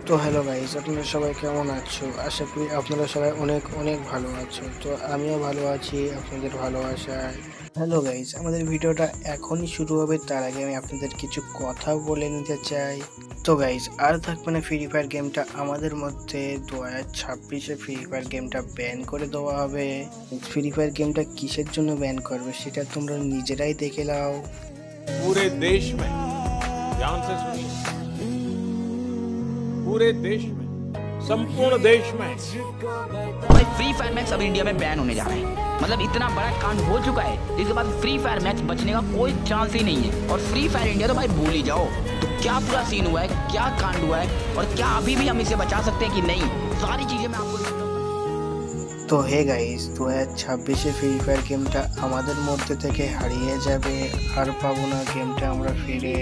তো hello guys, আপনারা সবাই কেমন আছো? আশা করি আপনারা সবাই অনেক অনেক ভালো আছো। তো আমিও ভালো আছি আপনাদের ভালোবাসায়। হ্যালো গাইস, আমাদের ভিডিওটা এখনই শুরু হবে, তার আগে আমি আপনাদের কিছু কথা বলে নিতে চাই। তো গাইস, আর থাকবে না ফ্রি ফায়ার গেমটা আমাদের মধ্যে। 2026-এ ফ্রি ফায়ার গেমটা ব্যান করে দেওয়া হবে। ফ্রি ফায়ার গেমটা কিসের জন্য ব্যান করবে সেটা তোমরা নিজেরাই দেখে নাও। पूरे देश में, ध्यान से सुनिए, पूरे देश में, संपूर्ण देश में भाई फ्री फायर मैच अब इंडिया में बैन होने जा रहे हैं। मतलब इतना बड़ा कांड हो चुका है, जिसके बाद फ्री फायर मैच बचने का कोई चांस ही नहीं है। और फ्री फायर इंडिया तो भाई भूल ही जाओ। तो क्या पूरा सीन हुआ है, क्या कांड हुआ है, और क्या अभी भी हम इसे बचा सकते हैं कि नहीं, सारी चीजें मैं आपको। তো হে গাইস, 2026-এ ফ্রি ফায়ার গেমটা আমাদের মধ্যে থেকে হারিয়ে যাবে, আর পাবো না গেমটা আমরা ফিরে।